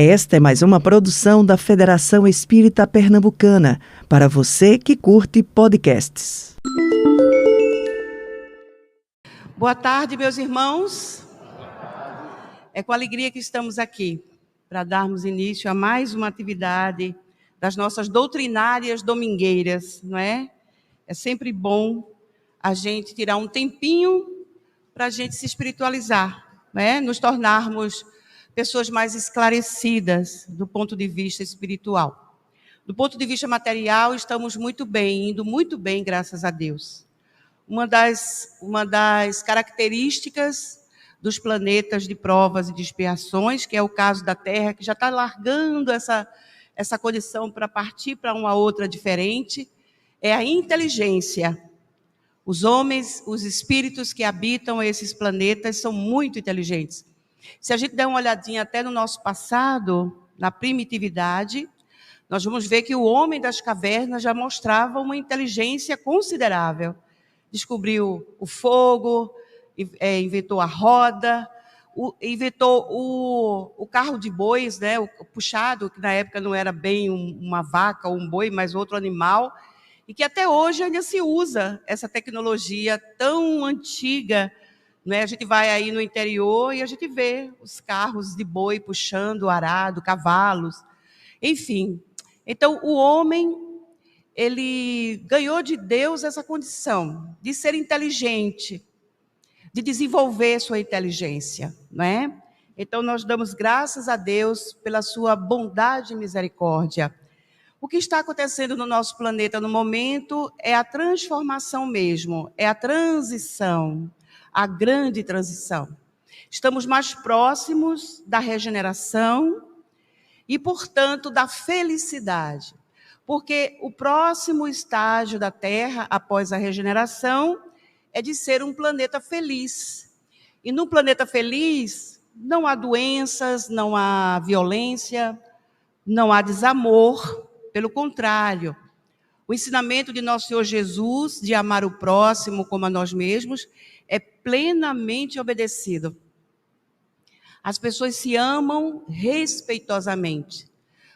Esta é mais uma produção da Federação Espírita Pernambucana, para você que curte podcasts. Boa tarde, meus irmãos. É com alegria que estamos aqui para darmos início a mais uma atividade das nossas doutrinárias domingueiras, não é? É sempre bom a gente tirar um tempinho para a gente se espiritualizar, né? Nos tornarmos pessoas mais esclarecidas do ponto de vista espiritual. Do ponto de vista material, estamos muito bem, indo muito bem, graças a Deus. Uma das características dos planetas de provas e de expiações, que é o caso da Terra, que já está largando essa condição para partir para uma outra diferente, é a inteligência. Os homens, os espíritos que habitam esses planetas são muito inteligentes. Se a gente der uma olhadinha até no nosso passado, na primitividade, nós vamos ver que o homem das cavernas já mostrava uma inteligência considerável. Descobriu o fogo, inventou a roda, inventou o carro de bois, né, o puxado, que na época não era bem uma vaca ou um boi, mas outro animal, e que até hoje ainda se usa essa tecnologia tão antiga, né? A gente vai aí no interior e a gente vê os carros de boi puxando arado, cavalos, enfim. Então, o homem, ele ganhou de Deus essa condição de ser inteligente, de desenvolver sua inteligência, não é? Então, nós damos graças a Deus pela sua bondade e misericórdia. O que está acontecendo no nosso planeta no momento é a transformação mesmo, é a transição, a grande transição. Estamos mais próximos da regeneração e, portanto, da felicidade. Porque o próximo estágio da Terra, após a regeneração, é de ser um planeta feliz. E num planeta feliz, não há doenças, não há violência, não há desamor. Pelo contrário, o ensinamento de nosso Senhor Jesus, de amar o próximo como a nós mesmos, é plenamente obedecido. As pessoas se amam respeitosamente,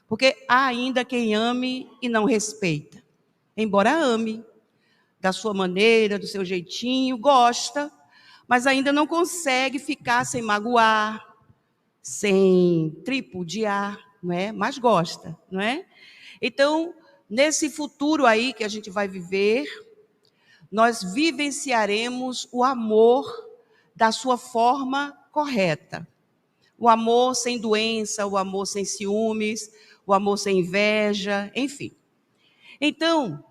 porque há ainda quem ame e não respeita. Embora ame, da sua maneira, do seu jeitinho, gosta, mas ainda não consegue ficar sem magoar, sem tripudiar, não é? Mas gosta, não é? Então, nesse futuro aí que a gente vai viver, nós vivenciaremos o amor da sua forma correta. O amor sem doença, o amor sem ciúmes, o amor sem inveja, enfim. Então,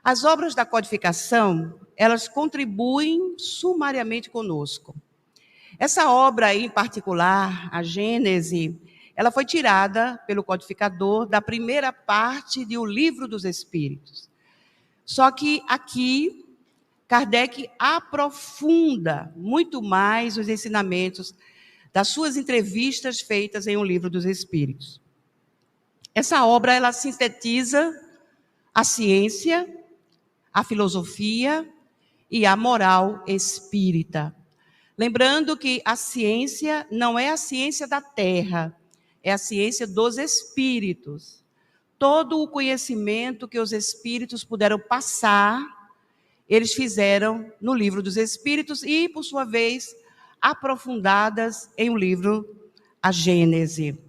as obras da codificação, elas contribuem sumariamente conosco. Essa obra aí, em particular, a Gênese, ela foi tirada pelo codificador da primeira parte de O Livro dos Espíritos. Só que aqui, Kardec aprofunda muito mais os ensinamentos das suas entrevistas feitas em O Livro dos Espíritos. Essa obra, ela sintetiza a ciência, a filosofia e a moral espírita. Lembrando que a ciência não é a ciência da Terra, é a ciência dos espíritos. Todo o conhecimento que os espíritos puderam passar, eles fizeram no Livro dos Espíritos e, por sua vez, aprofundadas em um livro, a Gênese.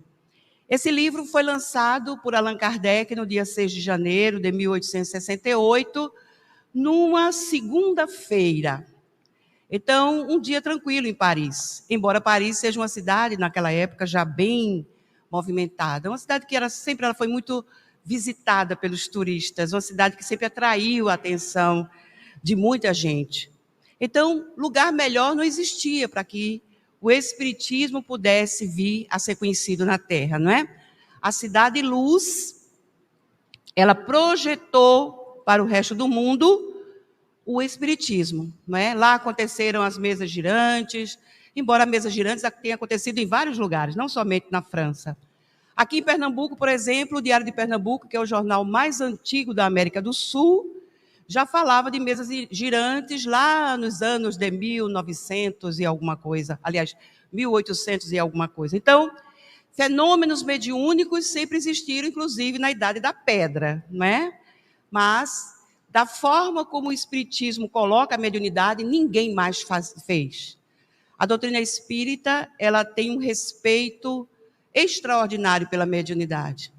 Esse livro foi lançado por Allan Kardec no dia 6 de janeiro de 1868, numa segunda-feira. Então, um dia tranquilo em Paris, embora Paris seja uma cidade, naquela época, já bem movimentada. Uma cidade que ela foi muito visitada pelos turistas, uma cidade que sempre atraiu a atenção de muita gente. Então, lugar melhor não existia para que o Espiritismo pudesse vir a ser conhecido na Terra, não é? A Cidade Luz, ela projetou para o resto do mundo o Espiritismo, não é? Lá aconteceram as mesas girantes, embora a mesa girantes tenha acontecido em vários lugares, não somente na França. Aqui em Pernambuco, por exemplo, o Diário de Pernambuco, que é o jornal mais antigo da América do Sul, já falava de mesas girantes lá nos anos de 1900 e alguma coisa, aliás, 1800 e alguma coisa. Então, Fenômenos mediúnicos sempre existiram, inclusive na Idade da Pedra, não é? Mas, da forma como o Espiritismo coloca a mediunidade, ninguém mais fez. A doutrina espírita, ela tem um respeito extraordinário pela mediunidade.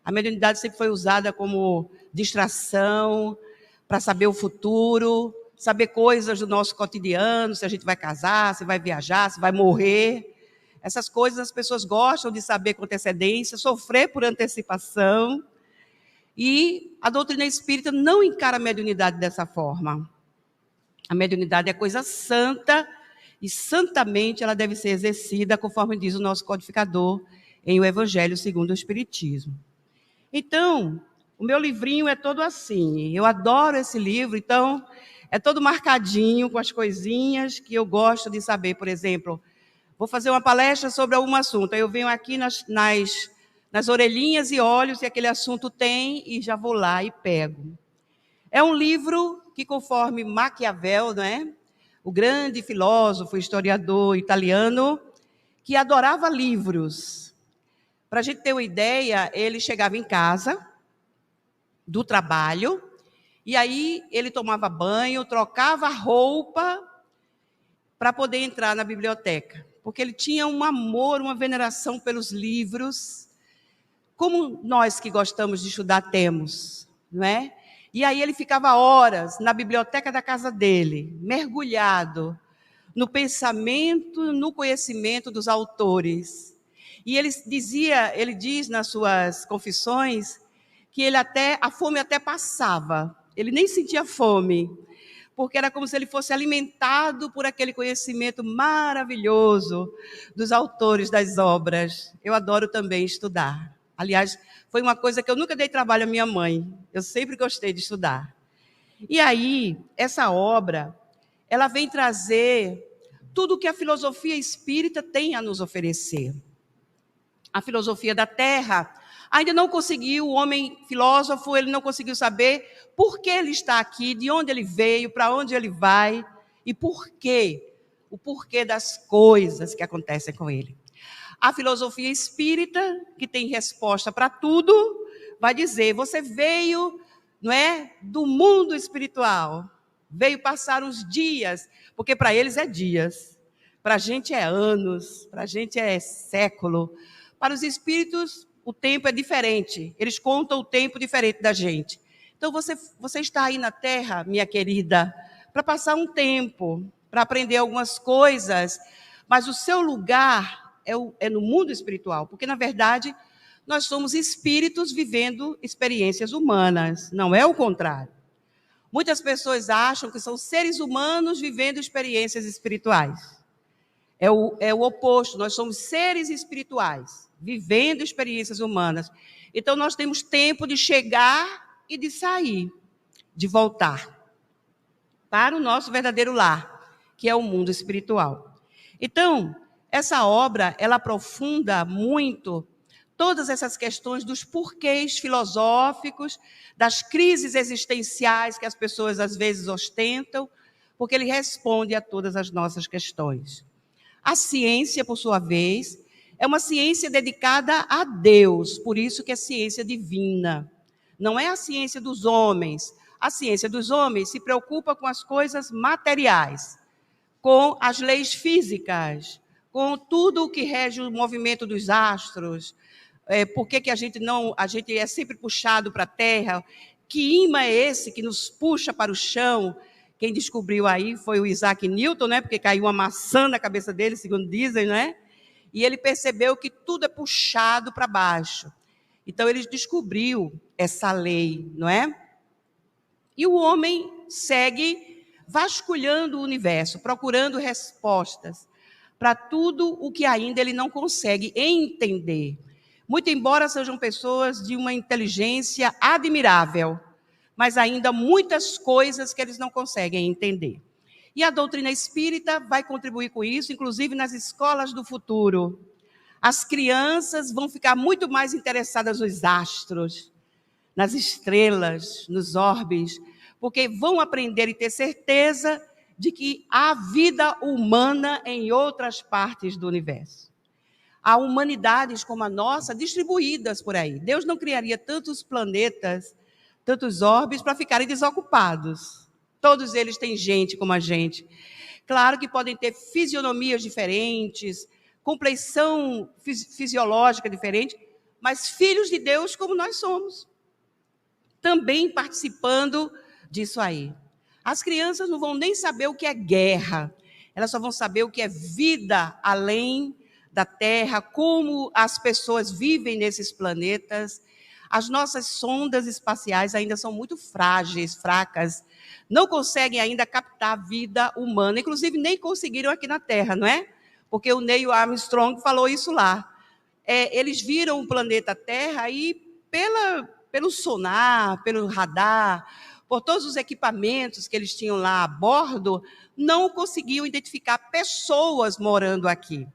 A mediunidade sempre foi usada como distração, para saber o futuro, saber coisas do nosso cotidiano, se a gente vai casar, se vai viajar, se vai morrer. Essas coisas as pessoas gostam de saber com antecedência, sofrer por antecipação. E a doutrina espírita não encara a mediunidade dessa forma. A mediunidade é coisa santa e santamente ela deve ser exercida, conforme diz o nosso codificador em O Evangelho segundo o Espiritismo. Então, o meu livrinho é todo assim. Eu adoro esse livro, então é todo marcadinho com as coisinhas que eu gosto de saber. Por exemplo, vou fazer uma palestra sobre algum assunto. Aí eu venho aqui nas orelhinhas e olho se aquele assunto tem e já vou lá e pego. É um livro que, conforme Maquiavel, não é? O grande filósofo, historiador italiano, que adorava livros. Para a gente ter uma ideia, ele chegava em casa do trabalho e aí ele tomava banho, trocava roupa para poder entrar na biblioteca, porque ele tinha um amor, uma veneração pelos livros, como nós que gostamos de estudar temos, não é? E aí ele ficava horas na biblioteca da casa dele, mergulhado no pensamento, no conhecimento dos autores. E ele diz nas suas confissões que a fome até passava. Ele nem sentia fome, porque era como se ele fosse alimentado por aquele conhecimento maravilhoso dos autores das obras. Eu adoro também estudar. Aliás, foi uma coisa que eu nunca dei trabalho à minha mãe. Eu sempre gostei de estudar. E aí, essa obra, ela vem trazer tudo o que a filosofia espírita tem a nos oferecer. A filosofia da Terra ainda não conseguiu, o homem filósofo, ele não conseguiu saber por que ele está aqui, de onde ele veio, para onde ele vai e por quê, o porquê das coisas que acontecem com ele. A filosofia espírita, que tem resposta para tudo, vai dizer, você veio, não é, do mundo espiritual, veio passar uns dias, porque para eles é dias, para a gente é anos, para a gente é século. Para os espíritos, o tempo é diferente, eles contam o tempo diferente da gente. Então, você está aí na Terra, minha querida, para passar um tempo, para aprender algumas coisas, mas o seu lugar é no mundo espiritual, porque, na verdade, nós somos espíritos vivendo experiências humanas, não é o contrário. Muitas pessoas acham que são seres humanos vivendo experiências espirituais. É o oposto, nós somos seres espirituais, vivendo experiências humanas. Então, nós temos tempo de chegar e de sair, de voltar para o nosso verdadeiro lar, que é o mundo espiritual. Então, essa obra, ela aprofunda muito todas essas questões dos porquês filosóficos, das crises existenciais que as pessoas às vezes ostentam, porque ele responde a todas as nossas questões. A ciência, por sua vez, é uma ciência dedicada a Deus, por isso que é ciência divina. Não é a ciência dos homens. A ciência dos homens se preocupa com as coisas materiais, com as leis físicas, com tudo o que rege o movimento dos astros. Por que a gente é sempre puxado para a Terra? Que imã é esse que nos puxa para o chão? Quem descobriu aí foi o Isaac Newton, né? Porque caiu uma maçã na cabeça dele, segundo dizem, né? E ele percebeu que tudo é puxado para baixo. Então, ele descobriu essa lei, não é? E o homem segue vasculhando o universo, procurando respostas para tudo o que ainda ele não consegue entender. Muito embora sejam pessoas de uma inteligência admirável, mas ainda muitas coisas que eles não conseguem entender. E a doutrina espírita vai contribuir com isso, inclusive nas escolas do futuro. As crianças vão ficar muito mais interessadas nos astros, nas estrelas, nos orbes, porque vão aprender e ter certeza de que há vida humana em outras partes do universo. há humanidades como a nossa distribuídas por aí. Deus não criaria tantos planetas, tantos orbes para ficarem desocupados. Todos eles têm gente como a gente. Claro que podem ter fisionomias diferentes, compleição fisiológica diferente, mas filhos de Deus como nós somos. Também participando disso aí. As crianças não vão nem saber o que é guerra, elas só vão saber o que é vida além da Terra, como as pessoas vivem nesses planetas. As nossas sondas espaciais ainda são muito frágeis, fracas, não conseguem ainda captar a vida humana, inclusive nem conseguiram aqui na Terra, não é? Porque o Neil Armstrong falou isso lá. Eles viram o planeta Terra e pelo sonar, pelo radar, por todos os equipamentos que eles tinham lá a bordo, não conseguiam identificar pessoas morando aqui.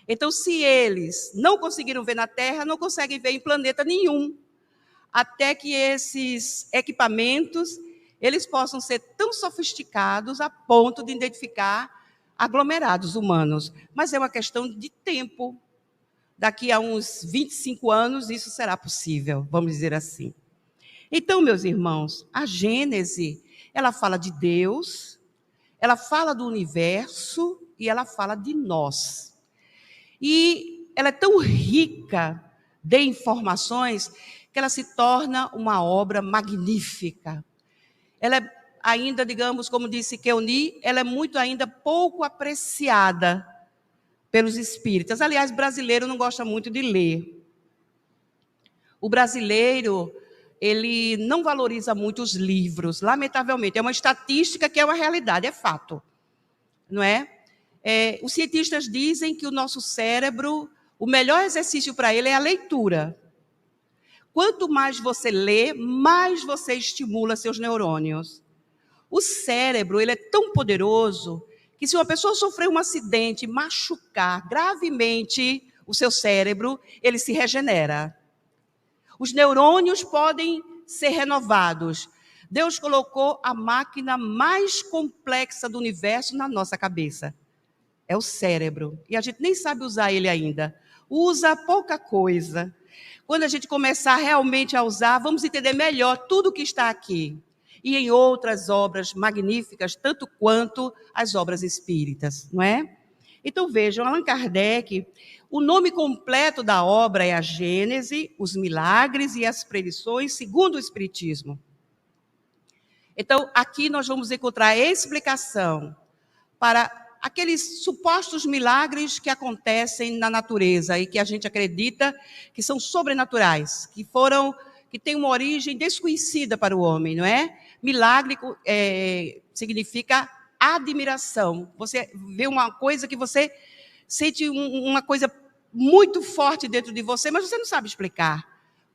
Então, se eles não conseguiram ver na Terra, não conseguem ver em planeta nenhum, até que esses equipamentos eles possam ser tão sofisticados a ponto de identificar aglomerados humanos. Mas é uma questão de tempo. Daqui a uns 25 anos, isso será possível, vamos dizer assim. Então, meus irmãos, a Gênese, ela fala de Deus, ela fala do universo e ela fala de nós. E ela é tão rica de informações que ela se torna uma obra magnífica. Ela é ainda, digamos, como disse Keoni, ela é muito ainda pouco apreciada pelos espíritas. Aliás, brasileiro não gosta muito de ler. O brasileiro, ele não valoriza muito os livros, lamentavelmente. É uma estatística que é uma realidade, é fato. Não é? Os cientistas dizem que o nosso cérebro, o melhor exercício para ele é a leitura. Quanto mais você lê, mais você estimula seus neurônios. O cérebro, ele é tão poderoso que se uma pessoa sofrer um acidente, machucar gravemente o seu cérebro, ele se regenera. Os neurônios podem ser renovados. Deus colocou a máquina mais complexa do universo na nossa cabeça. É o cérebro. E a gente nem sabe usar ele ainda. Usa pouca coisa. Quando a gente começar realmente a usar, vamos entender melhor tudo que está aqui. E em outras obras magníficas, tanto quanto as obras espíritas, não é? Então vejam, Allan Kardec, o nome completo da obra é a Gênese, os milagres e as predições segundo o Espiritismo. Então aqui nós vamos encontrar a explicação para aqueles supostos milagres que acontecem na natureza e que a gente acredita que são sobrenaturais, que têm uma origem desconhecida para o homem, não é? Milagre significa admiração. Você vê uma coisa que você sente uma coisa muito forte dentro de você, mas você não sabe explicar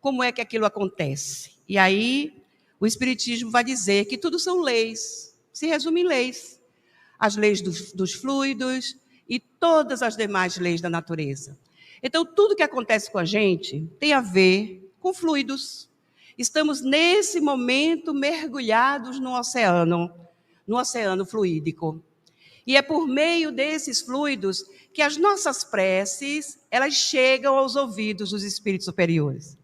como é que aquilo acontece. E aí o Espiritismo vai dizer que tudo são leis, se resume em leis. As leis dos fluidos e todas as demais leis da natureza. Então, tudo que acontece com a gente tem a ver com fluidos. Estamos, nesse momento, mergulhados no oceano fluídico. E é por meio desses fluidos que as nossas preces, elas chegam aos ouvidos dos espíritos superiores.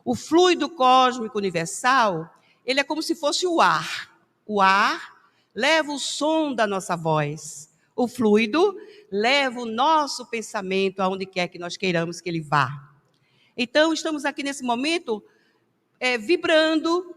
O fluido cósmico universal, ele é como se fosse o ar. O ar leva o som da nossa voz. O fluido leva o nosso pensamento aonde quer que nós queiramos que ele vá. Então, estamos aqui nesse momento vibrando,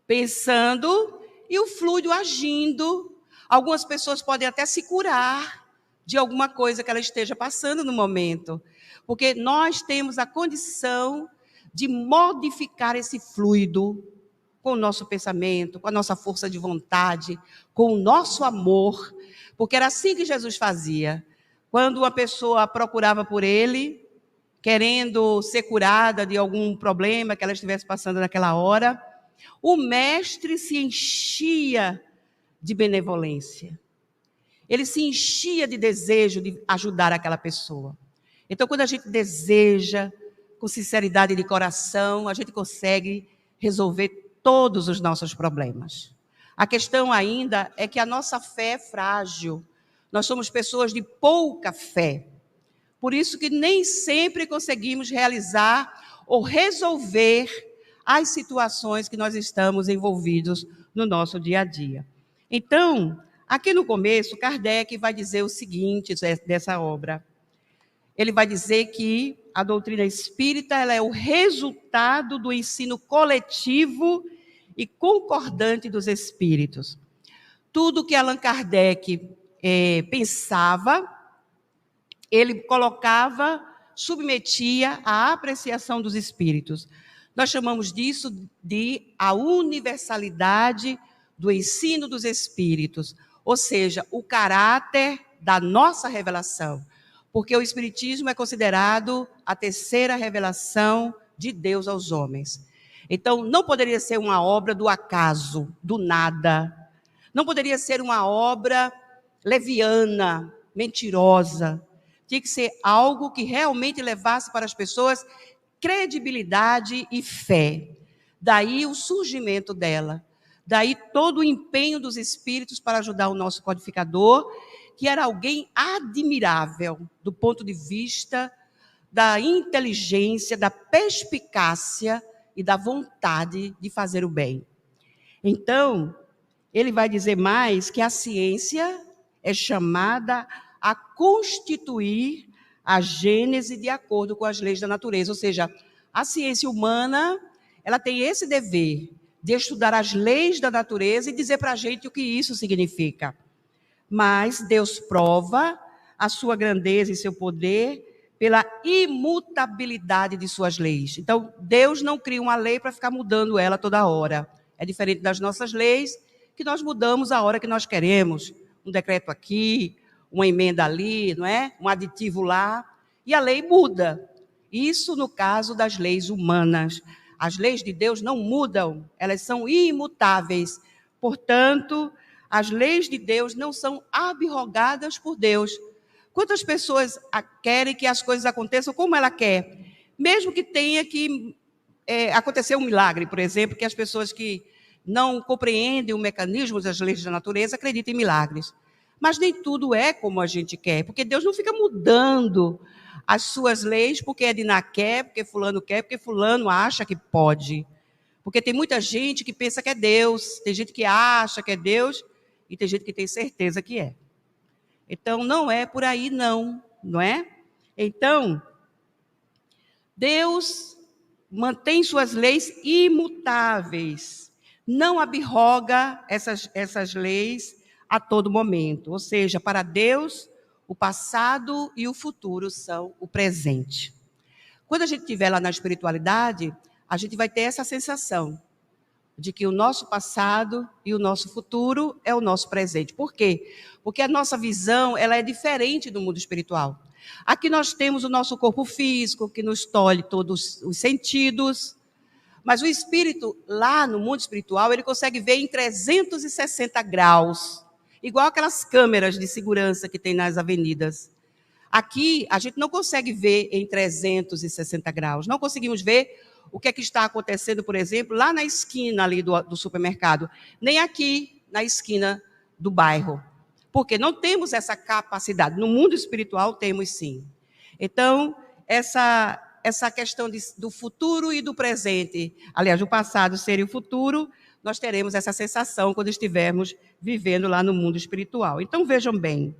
pensando e o fluido agindo. Algumas pessoas podem até se curar de alguma coisa que ela esteja passando no momento, porque nós temos a condição de modificar esse fluido com o nosso pensamento, com a nossa força de vontade, com o nosso amor, porque era assim que Jesus fazia. Quando uma pessoa procurava por ele, querendo ser curada de algum problema que ela estivesse passando naquela hora, o mestre se enchia de benevolência. Ele se enchia de desejo de ajudar aquela pessoa. Então, quando a gente deseja, com sinceridade de coração, a gente consegue resolver todos os nossos problemas. A questão ainda é que a nossa fé é frágil. Nós somos pessoas de pouca fé. Por isso que nem sempre conseguimos realizar ou resolver as situações que nós estamos envolvidos no nosso dia a dia. Então, aqui no começo, Kardec vai dizer o seguinte dessa obra. Ele vai dizer que a doutrina espírita ela é o resultado do ensino coletivo e concordante dos espíritos. Tudo que Allan Kardec pensava, ele colocava, submetia à apreciação dos espíritos. Nós chamamos disso de a universalidade do ensino dos espíritos, ou seja, o caráter da nossa revelação, porque o espiritismo é considerado a terceira revelação de Deus aos homens. Então, não poderia ser uma obra do acaso, do nada. Não poderia ser uma obra leviana, mentirosa. Tinha que ser algo que realmente levasse para as pessoas credibilidade e fé. Daí o surgimento dela. Daí todo o empenho dos espíritos para ajudar o nosso codificador, que era alguém admirável do ponto de vista da inteligência, da perspicácia e da vontade de fazer o bem. Então, ele vai dizer mais que a ciência é chamada a constituir a gênese de acordo com as leis da natureza. Ou seja, a ciência humana ela tem esse dever de estudar as leis da natureza e dizer para a gente o que isso significa. Mas Deus prova a sua grandeza e seu poder pela imutabilidade de suas leis. Então, Deus não cria uma lei para ficar mudando ela toda hora. É diferente das nossas leis, que nós mudamos a hora que nós queremos. Um decreto aqui, uma emenda ali, não é? Um aditivo lá, e a lei muda. Isso no caso das leis humanas. As leis de Deus não mudam, elas são imutáveis. Portanto, as leis de Deus não são abrogadas por Deus. Quantas pessoas querem que as coisas aconteçam como ela quer? Mesmo que tenha que acontecer um milagre, por exemplo, que as pessoas que não compreendem o mecanismo das leis da natureza acreditam em milagres. Mas nem tudo é como a gente quer, porque Deus não fica mudando as suas leis porque Edna quer, porque fulano quer, porque fulano acha que pode. Porque tem muita gente que pensa que é Deus, tem gente que acha que é Deus e tem gente que tem certeza que é. Então, não é por aí não é? Então, Deus mantém suas leis imutáveis, não abroga essas leis a todo momento. Ou seja, para Deus, o passado e o futuro são o presente. Quando a gente estiver lá na espiritualidade, a gente vai ter essa sensação de que o nosso passado e o nosso futuro é o nosso presente. Por quê? Porque a nossa visão ela é diferente do mundo espiritual. Aqui nós temos o nosso corpo físico, que nos tolhe todos os sentidos, mas o espírito, lá no mundo espiritual, ele consegue ver em 360 graus, igual aquelas câmeras de segurança que tem nas avenidas. Aqui, a gente não consegue ver em 360 graus, não conseguimos ver o que é que está acontecendo, por exemplo, lá na esquina ali do supermercado, nem aqui na esquina do bairro, porque não temos essa capacidade. No mundo espiritual temos sim. Então, essa questão do futuro e do presente, aliás, o passado seria o futuro, nós teremos essa sensação quando estivermos vivendo lá no mundo espiritual. Então, vejam bem.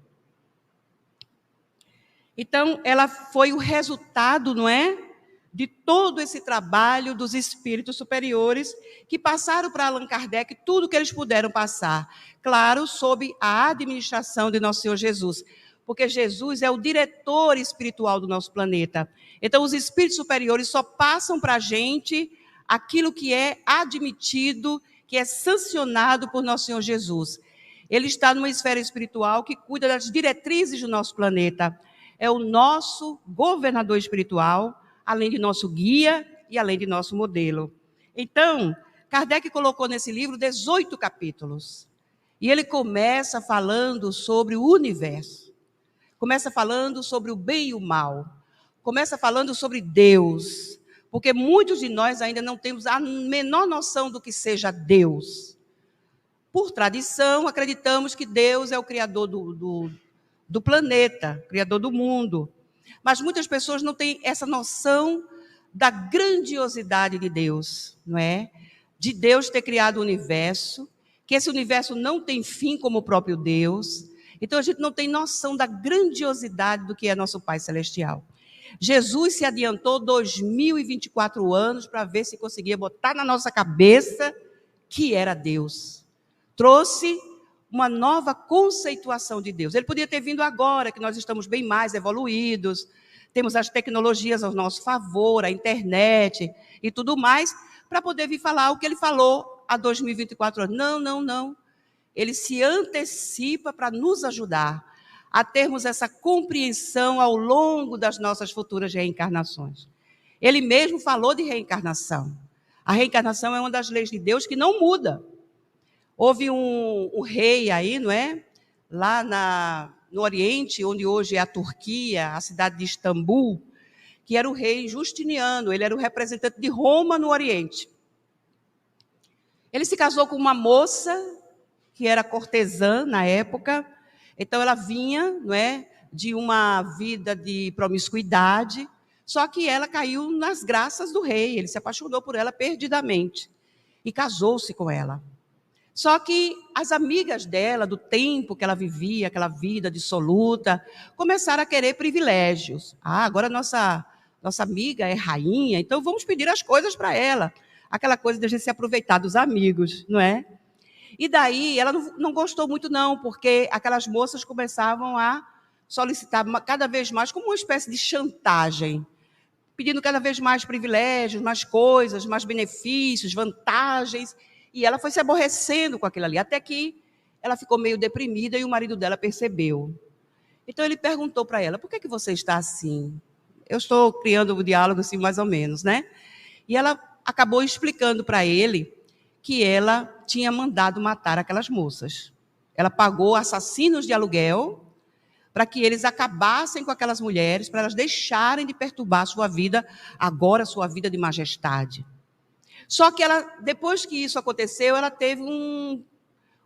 Então, ela foi o resultado, não é? De todo esse trabalho dos espíritos superiores que passaram para Allan Kardec tudo o que eles puderam passar. Claro, sob a administração de Nosso Senhor Jesus. Porque Jesus é o diretor espiritual do nosso planeta. Então, os espíritos superiores só passam para a gente aquilo que é admitido, que é sancionado por Nosso Senhor Jesus. Ele está numa esfera espiritual que cuida das diretrizes do nosso planeta. É o nosso governador espiritual, além de nosso guia e além de nosso modelo. Então, Kardec colocou nesse livro 18 capítulos. E ele começa falando sobre o universo. Começa falando sobre o bem e o mal. Começa falando sobre Deus. Porque muitos de nós ainda não temos a menor noção do que seja Deus. Por tradição, acreditamos que Deus é o criador do planeta, criador do mundo. Mas muitas pessoas não têm essa noção da grandiosidade de Deus, não é? De Deus ter criado o universo, que esse universo não tem fim como o próprio Deus. Então a gente não tem noção da grandiosidade do que é nosso Pai Celestial. Jesus se adiantou 2024 anos para ver se conseguia botar na nossa cabeça que era Deus. Trouxe uma nova conceituação de Deus. Ele podia ter vindo agora, que nós estamos bem mais evoluídos, temos as tecnologias ao nosso favor, a internet e tudo mais, para poder vir falar o que ele falou há 2024 anos. Não. Ele se antecipa para nos ajudar a termos essa compreensão ao longo das nossas futuras reencarnações. Ele mesmo falou de reencarnação. A reencarnação é uma das leis de Deus que não muda. Houve um rei aí, não é? Lá no Oriente, onde hoje é a Turquia, a cidade de Istambul, que era o rei Justiniano, ele era o representante de Roma no Oriente. Ele se casou com uma moça que era cortesã na época, então ela vinha, não é, de uma vida de promiscuidade, só que ela caiu nas graças do rei, ele se apaixonou por ela perdidamente e casou-se com ela. Só que as amigas dela, do tempo que ela vivia, aquela vida dissoluta, começaram a querer privilégios. Agora nossa amiga é rainha, então vamos pedir as coisas para ela. Aquela coisa de a gente se aproveitar dos amigos, não é? E daí ela não gostou muito não, porque aquelas moças começavam a solicitar cada vez mais, como uma espécie de chantagem, pedindo cada vez mais privilégios, mais coisas, mais benefícios, vantagens. E ela foi se aborrecendo com aquilo ali, até que ela ficou meio deprimida e o marido dela percebeu. Então ele perguntou para ela, por que você está assim? Eu estou criando um diálogo assim mais ou menos, né? E ela acabou explicando para ele que ela tinha mandado matar aquelas moças. Ela pagou assassinos de aluguel para que eles acabassem com aquelas mulheres, para elas deixarem de perturbar a sua vida, agora sua vida de majestade. Só que ela, depois que isso aconteceu, ela teve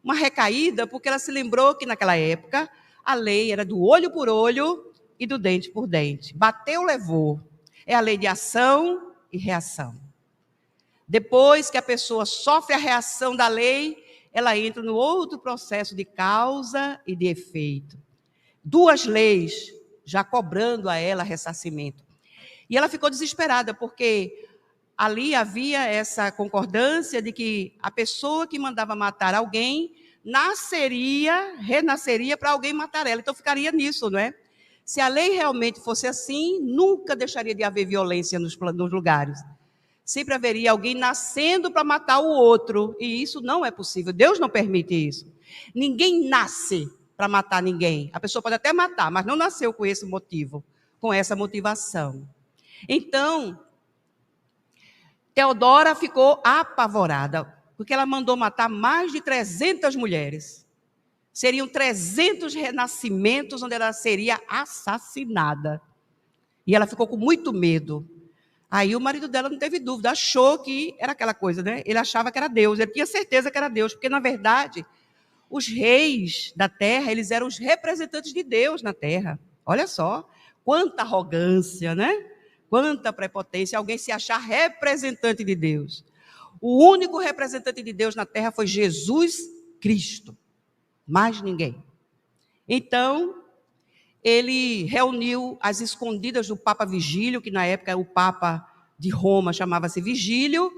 uma recaída, porque ela se lembrou que naquela época a lei era do olho por olho e do dente por dente. Bateu, levou. É a lei de ação e reação. Depois que a pessoa sofre a reação da lei, ela entra no outro processo de causa e de efeito. Duas leis já cobrando a ela ressarcimento. E ela ficou desesperada, porque ali havia essa concordância de que a pessoa que mandava matar alguém renasceria para alguém matar ela. Então ficaria nisso, não é? Se a lei realmente fosse assim, nunca deixaria de haver violência nos lugares. Sempre haveria alguém nascendo para matar o outro, e isso não é possível. Deus não permite isso. Ninguém nasce para matar ninguém. A pessoa pode até matar, mas não nasceu com esse motivo, com essa motivação. Então, Teodora ficou apavorada, porque ela mandou matar mais de 300 mulheres. Seriam 300 renascimentos onde ela seria assassinada. E ela ficou com muito medo. Aí o marido dela não teve dúvida, achou que era aquela coisa, né? Ele achava que era Deus, ele tinha certeza que era Deus, porque, na verdade, os reis da terra, eles eram os representantes de Deus na terra. Olha só, quanta arrogância, né? Quanta prepotência, alguém se achar representante de Deus. O único representante de Deus na terra foi Jesus Cristo, mais ninguém. Então, ele reuniu as escondidas do Papa Vigílio, que na época o Papa de Roma chamava-se Vigílio,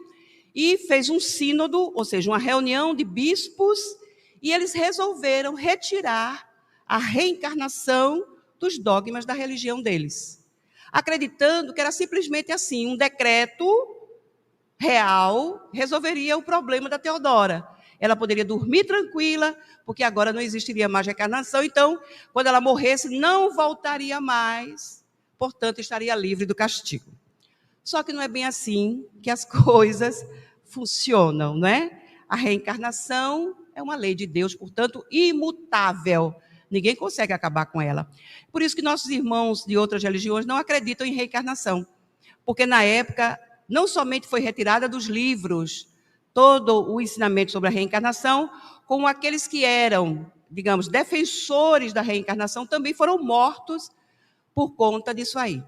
e fez um sínodo, ou seja, uma reunião de bispos, e eles resolveram retirar a reencarnação dos dogmas da religião deles, acreditando que era simplesmente assim, um decreto real resolveria o problema da Teodora. Ela poderia dormir tranquila, porque agora não existiria mais reencarnação, então, quando ela morresse, não voltaria mais, portanto, estaria livre do castigo. Só que não é bem assim que as coisas funcionam, não é? A reencarnação é uma lei de Deus, portanto, imutável. Ninguém consegue acabar com ela. Por isso que nossos irmãos de outras religiões não acreditam em reencarnação, porque na época não somente foi retirada dos livros todo o ensinamento sobre a reencarnação, como aqueles que eram, digamos, defensores da reencarnação também foram mortos por conta disso aí.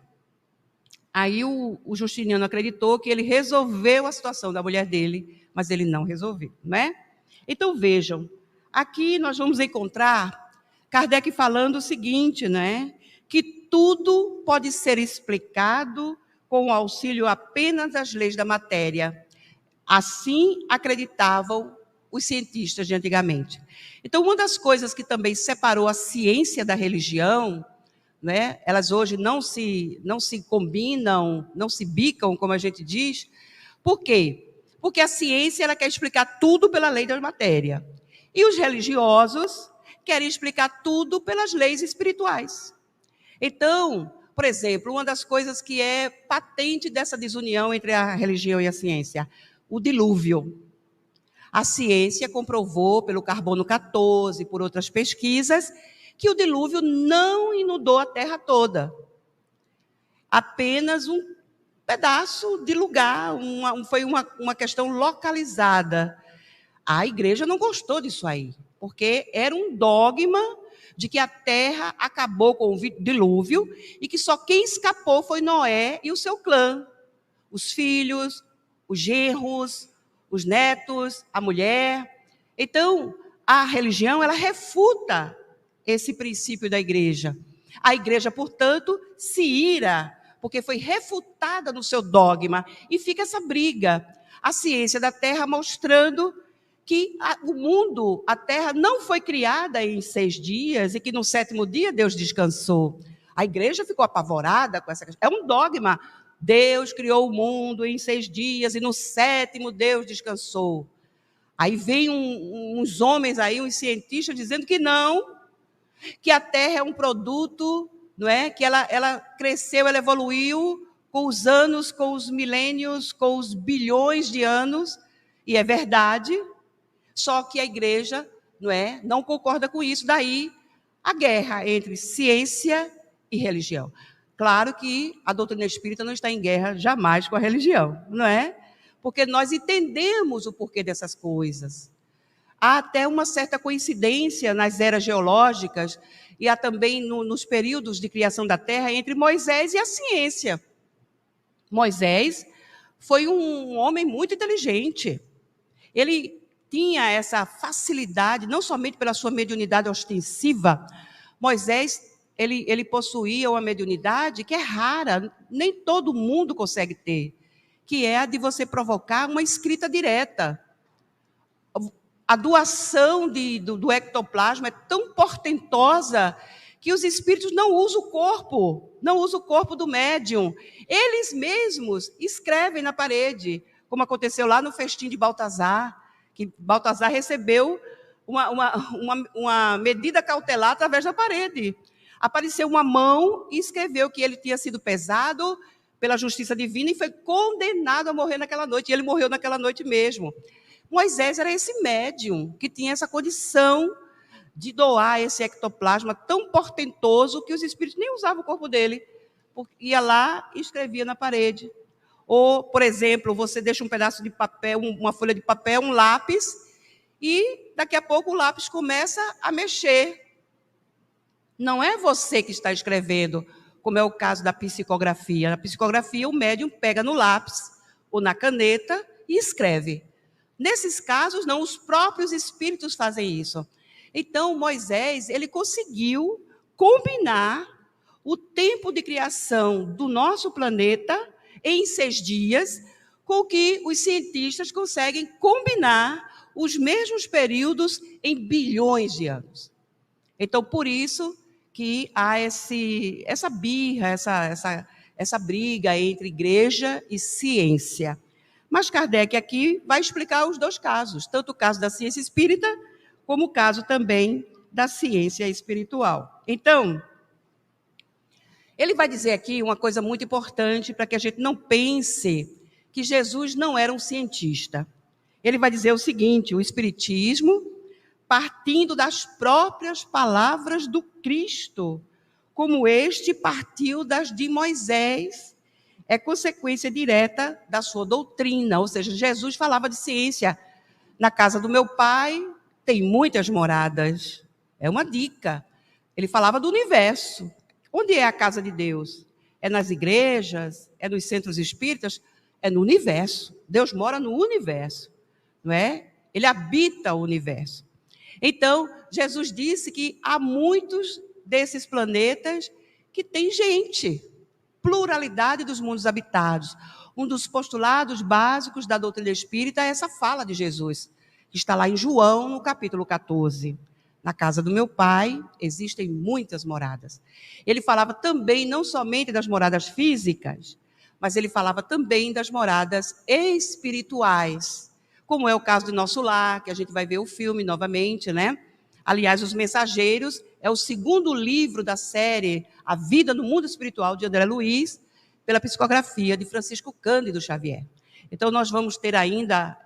Aí o Justiniano acreditou que ele resolveu a situação da mulher dele, mas ele não resolveu, não é? Então vejam, aqui nós vamos encontrar Kardec falando o seguinte, né? Que tudo pode ser explicado com o auxílio apenas das leis da matéria. Assim acreditavam os cientistas de antigamente. Então, uma das coisas que também separou a ciência da religião, né? Elas hoje não se combinam, não se bicam, como a gente diz. Por quê? Porque a ciência ela quer explicar tudo pela lei da matéria. E os religiosos querem explicar tudo pelas leis espirituais. Então, por exemplo, uma das coisas que é patente dessa desunião entre a religião e a ciência, o dilúvio. A ciência comprovou pelo carbono 14, por outras pesquisas, que o dilúvio não inundou a terra toda. Apenas um pedaço de lugar, foi uma questão localizada. A igreja não gostou disso aí, porque era um dogma de que a terra acabou com o dilúvio e que só quem escapou foi Noé e o seu clã, os filhos, os genros, os netos, a mulher. Então, a religião, ela refuta esse princípio da igreja. A igreja, portanto, se ira, porque foi refutada no seu dogma, e fica essa briga. A ciência da terra mostrando que o mundo, a terra, não foi criada em 6 dias e que no 7º dia Deus descansou. A igreja ficou apavorada com essa questão. É um dogma. Deus criou o mundo em 6 dias e no 7º Deus descansou. Aí vem uns homens aí, uns cientistas, dizendo que não, que a Terra é um produto, não é? Que ela cresceu, ela evoluiu com os anos, com os milênios, com os bilhões de anos, e é verdade, só que a igreja, não concorda com isso, daí a guerra entre ciência e religião. Claro que a doutrina espírita não está em guerra jamais com a religião, não é? Porque nós entendemos o porquê dessas coisas. Há até uma certa coincidência nas eras geológicas e há também nos períodos de criação da Terra entre Moisés e a ciência. Moisés foi um homem muito inteligente. Ele tinha essa facilidade, não somente pela sua mediunidade ostensiva. Moisés, ele possuía uma mediunidade que é rara, nem todo mundo consegue ter, que é a de você provocar uma escrita direta. A doação do ectoplasma é tão portentosa que os espíritos não usam o corpo do médium. Eles mesmos escrevem na parede, como aconteceu lá no festim de Baltazar, que Baltazar recebeu uma medida cautelar através da parede. Apareceu uma mão e escreveu que ele tinha sido pesado pela justiça divina e foi condenado a morrer naquela noite. E ele morreu naquela noite mesmo. Moisés era esse médium que tinha essa condição de doar esse ectoplasma tão portentoso que os espíritos nem usavam o corpo dele. Ia lá e escrevia na parede. Ou, por exemplo, você deixa um pedaço de papel, uma folha de papel, um lápis, e daqui a pouco o lápis começa a mexer. Não é você que está escrevendo, como é o caso da psicografia. Na psicografia, o médium pega no lápis ou na caneta e escreve. Nesses casos, não, os próprios espíritos fazem isso. Então, Moisés, ele conseguiu combinar o tempo de criação do nosso planeta em 6 dias, com que os cientistas conseguem combinar os mesmos períodos em bilhões de anos. Então, por isso que há essa birra, essa briga entre igreja e ciência. Mas Kardec aqui vai explicar os 2 casos, tanto o caso da ciência espírita, como o caso também da ciência espiritual. Então, ele vai dizer aqui uma coisa muito importante para que a gente não pense que Jesus não era um cientista. Ele vai dizer o seguinte: o Espiritismo, partindo das próprias palavras do Cristo, como este partiu das de Moisés, é consequência direta da sua doutrina. Ou seja, Jesus falava de ciência. Na casa do meu pai tem muitas moradas. É uma dica. Ele falava do universo. Onde é a casa de Deus? É nas igrejas? É nos centros espíritas? É no universo. Deus mora no universo, não é? Ele habita o universo. Então, Jesus disse que há muitos desses planetas que tem gente, pluralidade dos mundos habitados. Um dos postulados básicos da doutrina espírita é essa fala de Jesus, que está lá em João, no capítulo 14. Na casa do meu pai existem muitas moradas. Ele falava também não somente das moradas físicas, mas ele falava também das moradas espirituais, como é o caso do Nosso Lar, que a gente vai ver o filme novamente, né? Aliás, Os Mensageiros é o segundo livro da série A Vida no Mundo Espiritual, de André Luiz, pela psicografia de Francisco Cândido Xavier. Então, nós vamos ter ainda,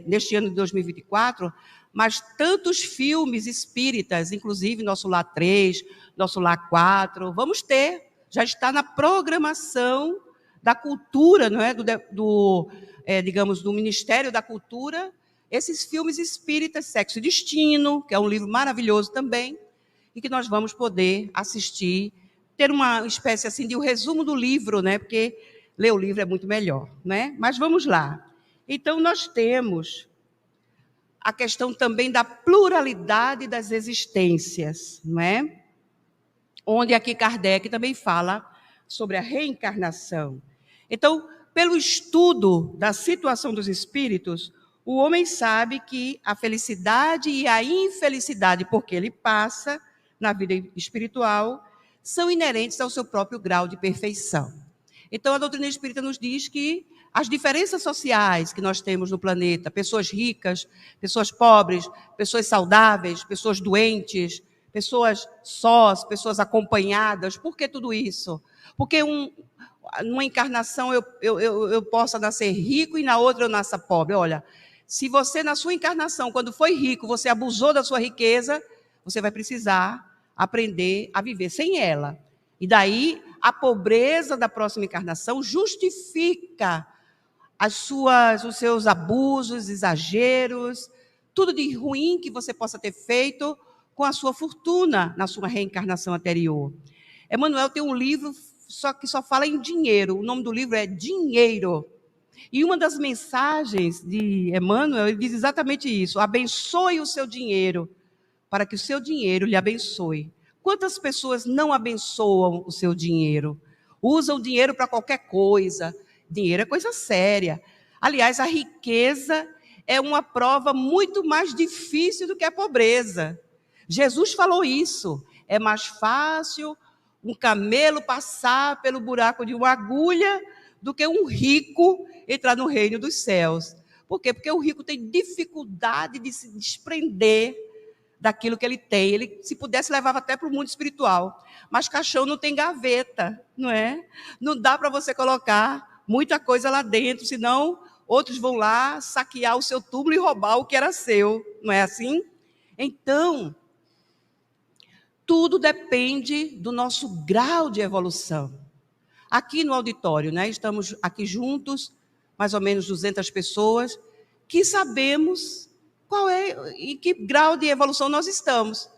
neste ano de 2024, mas tantos filmes espíritas, inclusive Nosso Lar 3, Nosso Lar 4, vamos ter, já está na programação da cultura, não é? Digamos, do Ministério da Cultura, esses filmes espíritas, Sexo e Destino, que é um livro maravilhoso também, e que nós vamos poder assistir, ter uma espécie assim de um resumo do livro, né? Porque ler o livro é muito melhor, né? Mas vamos lá. Então, nós temos a questão também da pluralidade das existências, não é? Onde aqui Kardec também fala sobre a reencarnação. Então, pelo estudo da situação dos espíritos, o homem sabe que a felicidade e a infelicidade, porque ele passa na vida espiritual, são inerentes ao seu próprio grau de perfeição. Então, a doutrina espírita nos diz que as diferenças sociais que nós temos no planeta, pessoas ricas, pessoas pobres, pessoas saudáveis, pessoas doentes, pessoas sós, pessoas acompanhadas, por que tudo isso? Porque numa encarnação eu possa nascer rico e na outra eu nasça pobre. Olha, se você na sua encarnação, quando foi rico, você abusou da sua riqueza, você vai precisar aprender a viver sem ela. E daí a pobreza da próxima encarnação justifica os seus abusos, exageros, tudo de ruim que você possa ter feito com a sua fortuna na sua reencarnação anterior. Emmanuel tem um livro que só fala em dinheiro. O nome do livro é Dinheiro. E uma das mensagens de Emmanuel, ele diz exatamente isso: abençoe o seu dinheiro, para que o seu dinheiro lhe abençoe. Quantas pessoas não abençoam o seu dinheiro? Usam o dinheiro para qualquer coisa. Dinheiro é coisa séria. Aliás, a riqueza é uma prova muito mais difícil do que a pobreza. Jesus falou isso. É mais fácil um camelo passar pelo buraco de uma agulha do que um rico entrar no reino dos céus. Por quê? Porque o rico tem dificuldade de se desprender daquilo que ele tem. Ele, se pudesse, levava até para o mundo espiritual. Mas caixão não tem gaveta, não é? Não dá para você colocar muita coisa lá dentro, senão outros vão lá saquear o seu túmulo e roubar o que era seu. Não é assim? Então, tudo depende do nosso grau de evolução. Aqui no auditório, né, estamos aqui juntos, mais ou menos 200 pessoas, que sabemos qual é, em que grau de evolução nós estamos.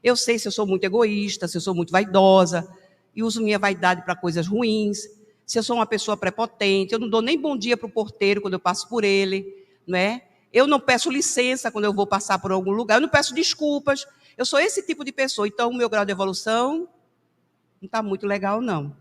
Eu sei se eu sou muito egoísta, se eu sou muito vaidosa, e uso minha vaidade para coisas ruins, se eu sou uma pessoa prepotente, eu não dou nem bom dia para o porteiro quando eu passo por ele, não é? Eu não peço licença quando eu vou passar por algum lugar, eu não peço desculpas. Eu sou esse tipo de pessoa, então o meu grau de evolução não está muito legal, não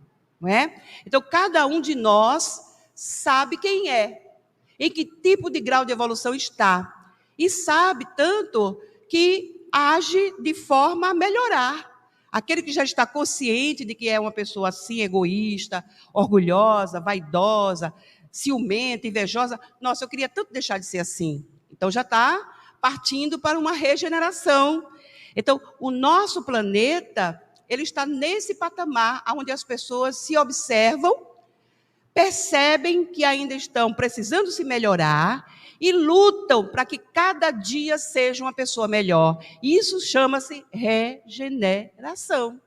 é? Então, cada um de nós sabe quem é, em que tipo de grau de evolução está, e sabe tanto que age de forma a melhorar. Aquele que já está consciente de que é uma pessoa assim, egoísta, orgulhosa, vaidosa, ciumenta, invejosa, nossa, eu queria tanto deixar de ser assim. Então, já está partindo para uma regeneração. Então, o nosso planeta, ele está nesse patamar onde as pessoas se observam, percebem que ainda estão precisando se melhorar e lutam para que cada dia seja uma pessoa melhor. Isso chama-se regeneração.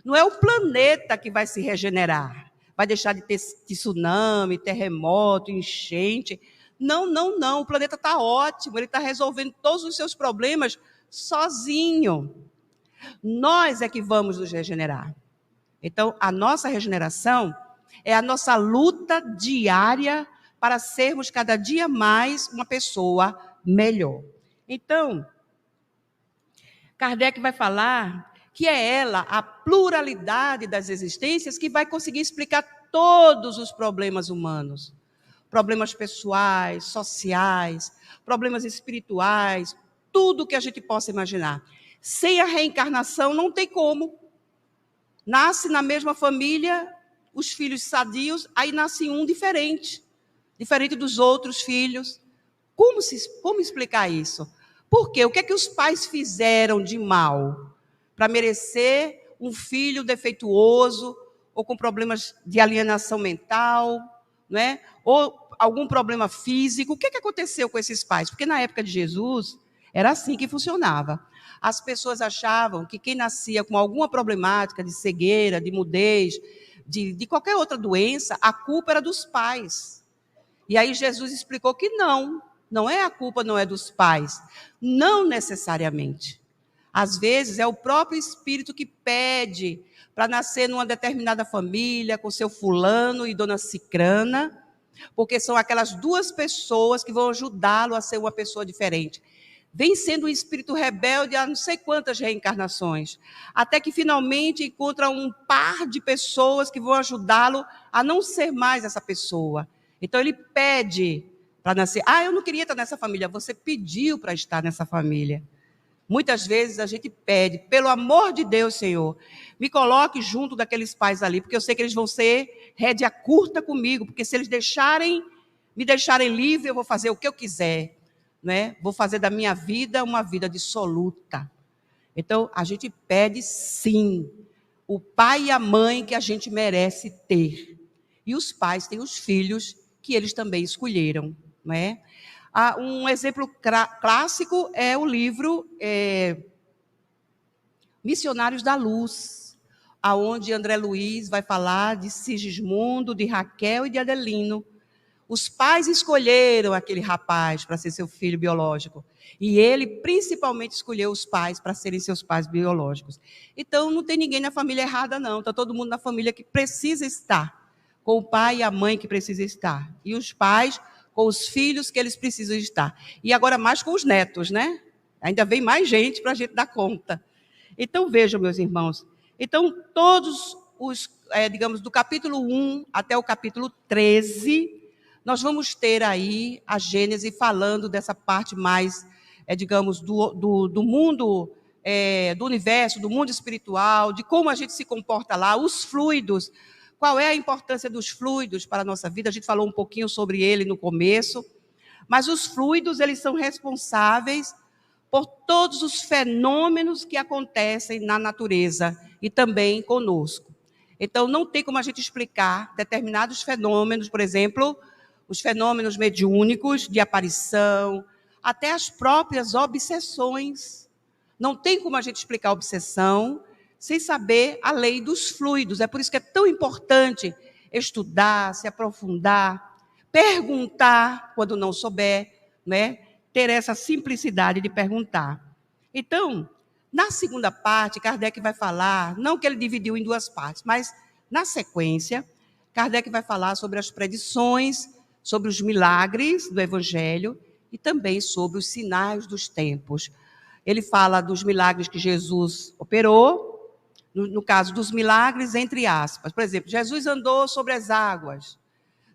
Não é o planeta que vai se regenerar, vai deixar de ter tsunami, terremoto, enchente. Não, não, não. O planeta está ótimo, ele está resolvendo todos os seus problemas sozinho. Nós é que vamos nos regenerar. Então, a nossa regeneração é a nossa luta diária para sermos cada dia mais uma pessoa melhor. Então, Kardec vai falar que é ela, a pluralidade das existências, que vai conseguir explicar todos os problemas humanos. Problemas pessoais, sociais, problemas espirituais, tudo que a gente possa imaginar. Sem a reencarnação não tem como. Nasce na mesma família, os filhos sadios, aí nasce um diferente dos outros filhos. Como explicar isso? Por quê? O que é que os pais fizeram de mal para merecer um filho defeituoso ou com problemas de alienação mental, né? Ou algum problema físico? O que é que aconteceu com esses pais? Porque na época de Jesus era assim que funcionava. As pessoas achavam que quem nascia com alguma problemática de cegueira, de mudez, de qualquer outra doença, a culpa era dos pais. E aí Jesus explicou que não é a culpa, não é dos pais. Não necessariamente. Às vezes é o próprio espírito que pede para nascer numa determinada família, com seu fulano e dona cicrana, porque são aquelas duas pessoas que vão ajudá-lo a ser uma pessoa diferente. Vem sendo um espírito rebelde há não sei quantas reencarnações, até que finalmente encontra um par de pessoas que vão ajudá-lo a não ser mais essa pessoa. Então ele pede para nascer. Eu não queria estar nessa família. Você pediu para estar nessa família. Muitas vezes a gente pede, pelo amor de Deus, Senhor, me coloque junto daqueles pais ali, porque eu sei que eles vão ser rédea curta comigo, porque se eles me deixarem livre, eu vou fazer o que eu quiser, né? Vou fazer da minha vida uma vida dissoluta. Então, a gente pede sim o pai e a mãe que a gente merece ter. E os pais têm os filhos que eles também escolheram, não é? Um exemplo clássico é o livro Missionários da Luz, aonde André Luiz vai falar de Sigismundo, de Raquel e de Adelino. Os pais escolheram aquele rapaz para ser seu filho biológico. E ele, principalmente, escolheu os pais para serem seus pais biológicos. Então, não tem ninguém na família errada, não. Está todo mundo na família que precisa estar, com o pai e a mãe que precisa estar. E os pais com os filhos que eles precisam estar. E agora mais com os netos, né? Ainda vem mais gente para a gente dar conta. Então, vejam, meus irmãos. Então, todos os, digamos, do capítulo 1 até o capítulo 13, nós vamos ter aí a Gênese falando dessa parte mais, digamos, do mundo, do universo, do mundo espiritual, de como a gente se comporta lá, os fluidos. Qual é a importância dos fluidos para a nossa vida? A gente falou um pouquinho sobre ele no começo. Mas os fluidos, eles são responsáveis por todos os fenômenos que acontecem na natureza e também conosco. Então, não tem como a gente explicar determinados fenômenos, por exemplo, os fenômenos mediúnicos de aparição, até as próprias obsessões. Não tem como a gente explicar a obsessão sem saber a lei dos fluidos. É por isso que é tão importante estudar, se aprofundar, perguntar quando não souber, né? Ter essa simplicidade de perguntar. Então, na segunda parte, Kardec vai falar, não que ele dividiu em duas partes, mas na sequência, Kardec vai falar sobre as predições, sobre os milagres do Evangelho e também sobre os sinais dos tempos. Ele fala dos milagres que Jesus operou, no caso dos milagres, entre aspas. Por exemplo, Jesus andou sobre as águas.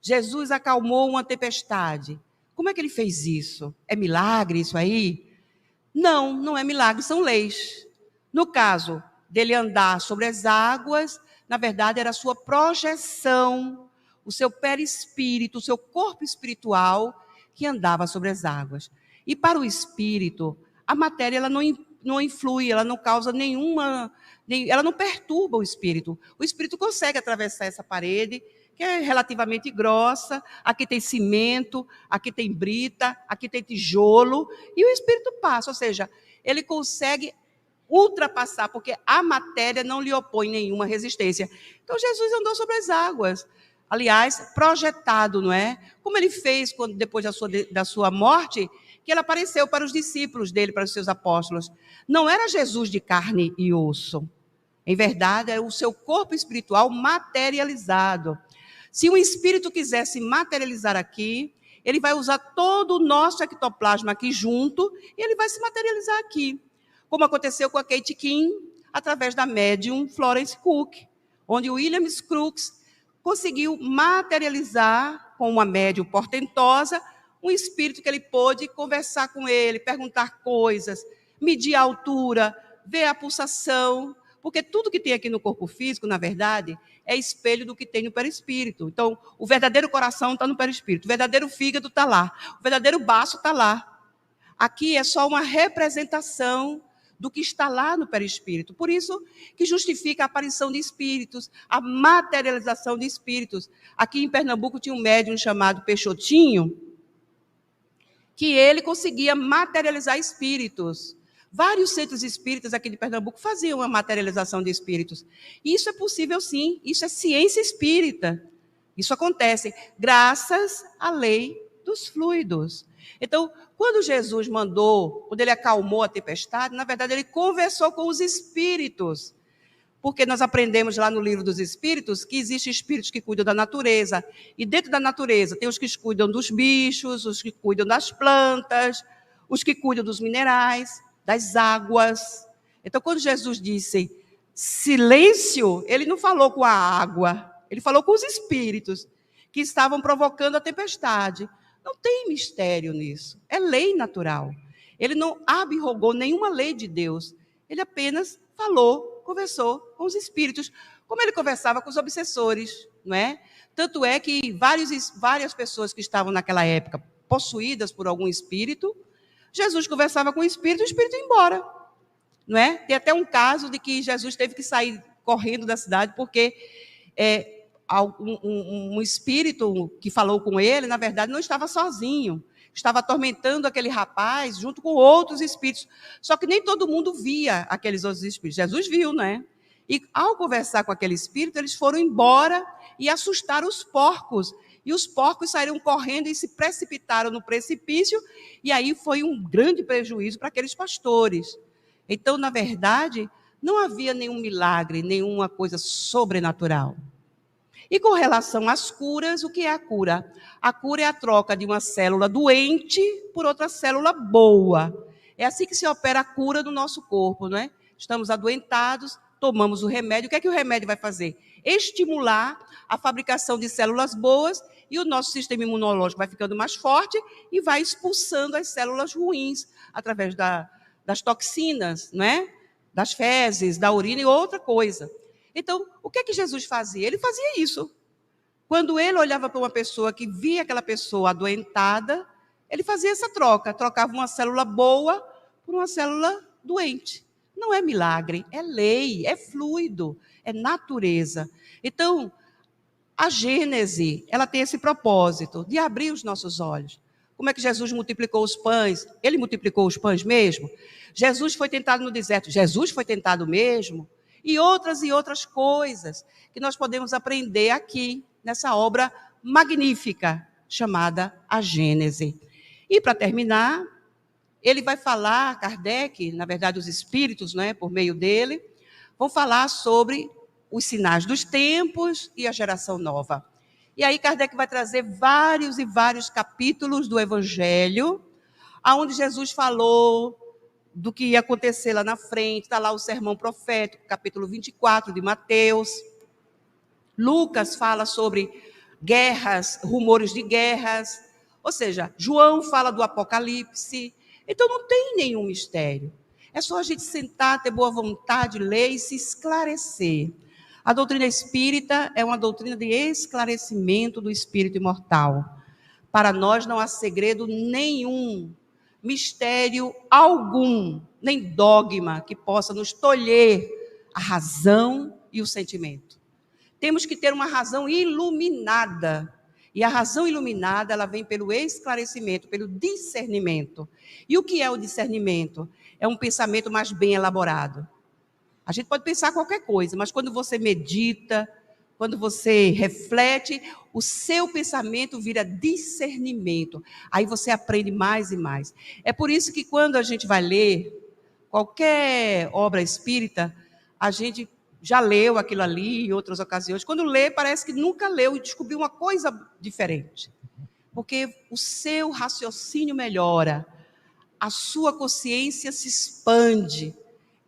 Jesus acalmou uma tempestade. Como é que ele fez isso? É milagre isso aí? Não, não é milagre, são leis. No caso dele andar sobre as águas, na verdade era a sua projeção, o seu perispírito, o seu corpo espiritual que andava sobre as águas. E para o espírito, a matéria ela não influi, ela não causa ela não perturba o espírito. O espírito consegue atravessar essa parede, que é relativamente grossa, aqui tem cimento, aqui tem brita, aqui tem tijolo, e o espírito passa, ou seja, ele consegue ultrapassar, porque a matéria não lhe opõe nenhuma resistência. Então, Jesus andou sobre as águas, aliás, projetado, não é? Como ele fez quando, depois da sua morte, que ele apareceu para os discípulos dele, para os seus apóstolos. Não era Jesus de carne e osso, Em verdade, é o seu corpo espiritual materializado. Se um espírito quiser se materializar aqui, ele vai usar todo o nosso ectoplasma aqui junto e ele vai se materializar aqui. Como aconteceu com a Kate King, através da médium Florence Cook, onde o William Crookes conseguiu materializar com uma médium portentosa um espírito que ele pôde conversar com ele, perguntar coisas, medir a altura, ver a pulsação, porque tudo que tem aqui no corpo físico, na verdade, é espelho do que tem no perispírito. Então, o verdadeiro coração está no perispírito, o verdadeiro fígado está lá, o verdadeiro baço está lá. Aqui é só uma representação do que está lá no perispírito. Por isso que justifica a aparição de espíritos, a materialização de espíritos. Aqui em Pernambuco tinha um médium chamado Peixotinho, que ele conseguia materializar espíritos. Vários centros espíritas aqui de Pernambuco faziam a materialização de espíritos. Isso é possível, sim. Isso é ciência espírita. Isso acontece graças à lei dos fluidos. Então, quando Jesus mandou, quando ele acalmou a tempestade, na verdade, ele conversou com os espíritos. Porque nós aprendemos lá no livro dos espíritos que existem espíritos que cuidam da natureza. E dentro da natureza tem os que cuidam dos bichos, os que cuidam das plantas, os que cuidam dos minerais, das águas. Então, quando Jesus disse silêncio, ele não falou com a água, ele falou com os espíritos que estavam provocando a tempestade. Não tem mistério nisso, é lei natural. Ele não abrogou nenhuma lei de Deus, ele apenas falou, conversou com os espíritos, como ele conversava com os obsessores, não é? Tanto é que várias pessoas que estavam naquela época possuídas por algum espírito, Jesus conversava com o espírito e o espírito ia embora, não é? Tem até um caso de que Jesus teve que sair correndo da cidade porque um espírito que falou com ele, na verdade, não estava sozinho, estava atormentando aquele rapaz junto com outros espíritos. Só que nem todo mundo via aqueles outros espíritos. Jesus viu, né? E ao conversar com aquele espírito, eles foram embora e assustaram os porcos. E os porcos saíram correndo e se precipitaram no precipício, e aí foi um grande prejuízo para aqueles pastores. Então, na verdade, não havia nenhum milagre, nenhuma coisa sobrenatural. E com relação às curas, o que é a cura? A cura é a troca de uma célula doente por outra célula boa. É assim que se opera a cura do nosso corpo, não é? Estamos adoentados, tomamos o remédio. O que é que o remédio vai fazer? Estimular a fabricação de células boas e o nosso sistema imunológico vai ficando mais forte e vai expulsando as células ruins através das toxinas, não é? Das fezes, da urina e outra coisa. Então, o que é que Jesus fazia? Ele fazia isso. Quando ele olhava para uma pessoa que via aquela pessoa adoentada, ele fazia essa troca, trocava uma célula boa por uma célula doente. Não é milagre, é lei, é fluido, é natureza. Então, a Gênese, ela tem esse propósito de abrir os nossos olhos. Como é que Jesus multiplicou os pães? Ele multiplicou os pães mesmo? Jesus foi tentado no deserto. Jesus foi tentado mesmo? E outras coisas que nós podemos aprender aqui, nessa obra magnífica, chamada A Gênese. E, para terminar, ele vai falar, Kardec, na verdade os espíritos, né, por meio dele, vão falar sobre os sinais dos tempos e a geração nova. E aí Kardec vai trazer vários e vários capítulos do Evangelho, onde Jesus falou do que ia acontecer lá na frente. Está lá o sermão profético, capítulo 24 de Mateus. Lucas fala sobre guerras, rumores de guerras. Ou seja, João fala do Apocalipse. Então não tem nenhum mistério. É só a gente sentar, ter boa vontade, ler e se esclarecer. A doutrina espírita é uma doutrina de esclarecimento do espírito imortal. Para nós não há segredo nenhum, mistério algum, nem dogma que possa nos tolher a razão e o sentimento. Temos que ter uma razão iluminada. E a razão iluminada, ela vem pelo esclarecimento, pelo discernimento. E o que é o discernimento? É um pensamento mais bem elaborado. A gente pode pensar qualquer coisa, mas quando você medita, quando você reflete, o seu pensamento vira discernimento. Aí você aprende mais e mais. É por isso que quando a gente vai ler qualquer obra espírita, a gente já leu aquilo ali em outras ocasiões. Quando lê, parece que nunca leu e descobriu uma coisa diferente. Porque o seu raciocínio melhora, a sua consciência se expande.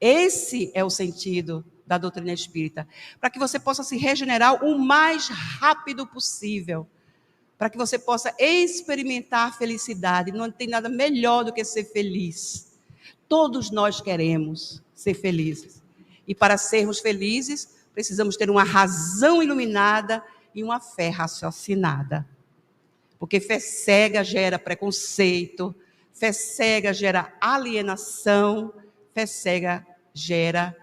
Esse é o sentido da doutrina espírita. Para que você possa se regenerar o mais rápido possível. Para que você possa experimentar felicidade. Não tem nada melhor do que ser feliz. Todos nós queremos ser felizes. E para sermos felizes, precisamos ter uma razão iluminada e uma fé raciocinada. Porque fé cega gera preconceito, fé cega gera alienação, fé cega gera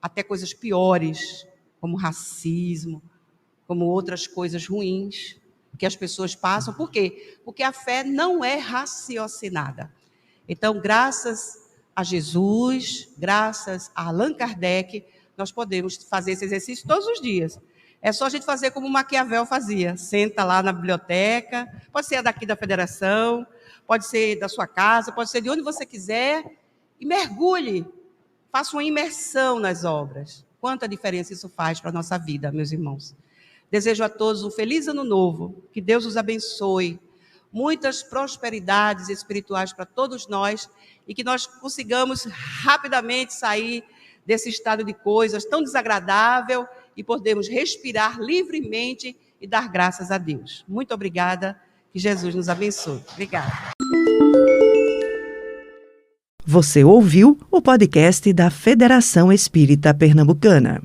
até coisas piores, como racismo, como outras coisas ruins que as pessoas passam. Por quê? Porque a fé não é raciocinada. Então, graças a Jesus, graças a Allan Kardec, nós podemos fazer esse exercício todos os dias. É só a gente fazer como Maquiavel fazia. Senta lá na biblioteca, pode ser daqui da federação, pode ser da sua casa, pode ser de onde você quiser, e mergulhe, faça uma imersão nas obras. Quanta diferença isso faz para a nossa vida, meus irmãos. Desejo a todos um feliz ano novo, que Deus os abençoe, muitas prosperidades espirituais para todos nós e que nós consigamos rapidamente sair desse estado de coisas tão desagradável e podemos respirar livremente e dar graças a Deus. Muito obrigada, que Jesus nos abençoe. Obrigada. Você ouviu o podcast da Federação Espírita Pernambucana.